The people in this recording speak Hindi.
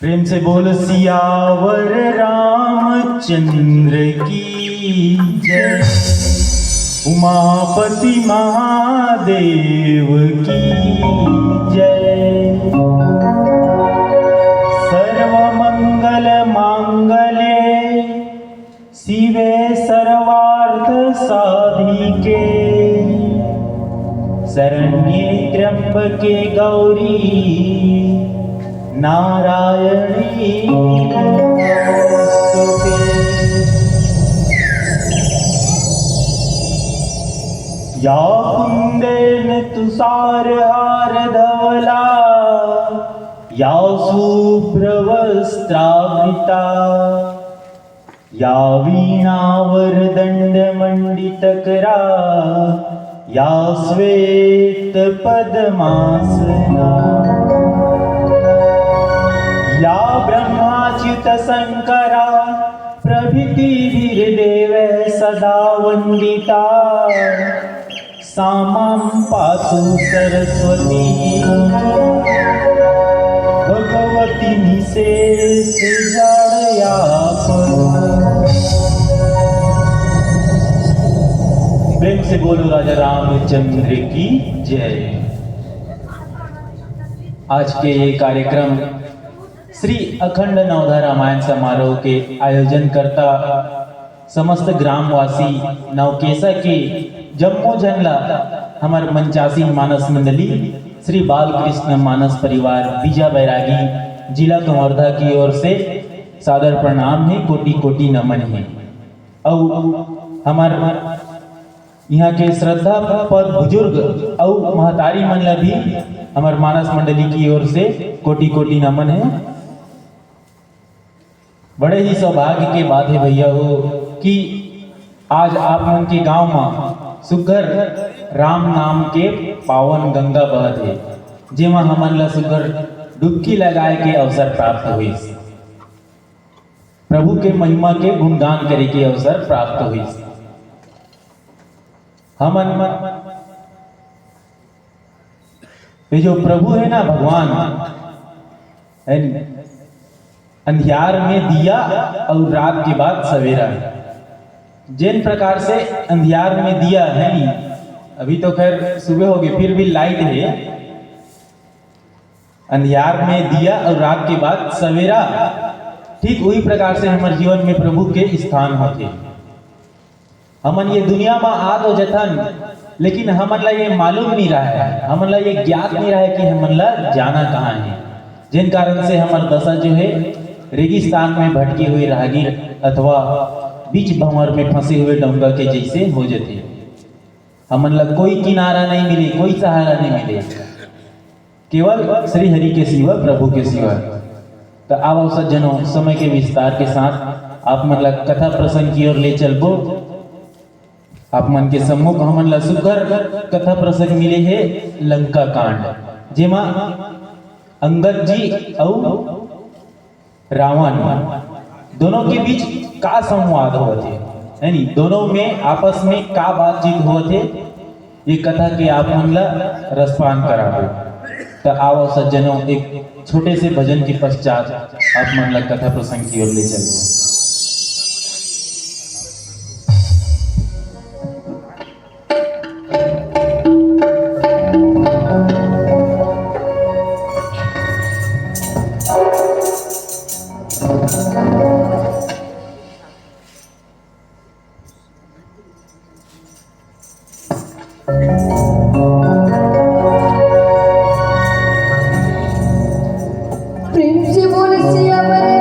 प्रेम से बोल सियावर रामचंद्र की जय। उमापति महादेव की जय। सर्वमंगल मांगल्ये शिवे सर्वार्थ साधिके शरण्ये त्र्यंबके गौरी नारायणी नमोस्तुते। या कुंदेन तुषारहार धवला या शुभ्रवस्त्रावृता या वीणावरदण्डमण्डितकरा या श्वेतपद्मासना या ब्रह्माच्युत शंकरा प्रभृतिभिर्देव सदा वन्दिता सा मां पातु सरस्वती भगवती निशेष जाडया। प्रेम से बोलो राजा रामचंद्र की जय। आज के ये कार्यक्रम श्री अखंड नवधा रामायण समारोह के आयोजन करता समस्त ग्रामवासी नवकेसा के जम्मू जनला हमार मंचासी मानस मंडली श्री बालकृष्ण मानस परिवार बीजा बैरागी जिला कवर्धा की ओर से सादर प्रणाम है, कोटि कोटि नमन है। और हमार यहाँ के श्रद्धा पद बुजुर्ग और महतारी मंडल भी हमार मानस मंडली की ओर से कोटि कोटि नमन है। बड़े ही सौभाग्य के बात है भैया हो कि आज आप मन के गांव में सुघर राम नाम के पावन गंगा बहत है, जेमा हमन ला सुघर डुबकी लगाए के अवसर प्राप्त हुई। प्रभु के महिमा के गुणगान करे के अवसर प्राप्त हुई। हमन ये जो प्रभु है ना भगवान, अंधियार में दिया और रात के बाद सवेरा। जिन प्रकार से अंधियार में दिया है नहीं, अभी तो खैर सुबह हो गई फिर भी लाइट है। अंधियार में दिया और रात के बाद सवेरा, ठीक वही प्रकार से हमारे जीवन में प्रभु के स्थान होते। हमन ये दुनिया में आ तो जथन, लेकिन हमन ला ये मालूम नहीं रहा है, हमन ला ये ज्ञात नहीं रहा है कि हमन ला जाना कहाँ है। जिन कारण से हमार दशा जो है रेगिस्तान में भटके हुए राहगीर अथवा बीच भंवर में फंसे हुए डोंगा के जैसे हो जाते। हमन ला कोई किनारा नहीं मिले, कोई सहारा नहीं मिले, केवल श्री हरि के सिवा, प्रभु के सिवा। तो आओ सज्जनों, समय के विस्तार के साथ आप मन ला कथा प्रसंग की ओर ले चलबो। आप मन के सम्मुख हमन ला सुघर कथा प्रसंग मिले है लंका कांड, जेमा अंगद जी और रावण दोनों के बीच का संवाद होते है नी, दोनों में आपस में का बातचीत होते, ये कथा के आप मन ला रसपान कराबो। तो आओ सज्जनों, एक छोटे से भजन के पश्चात आप मन ला कथा प्रसंग की ओर ले चलो। प्रेम से बोल सियावर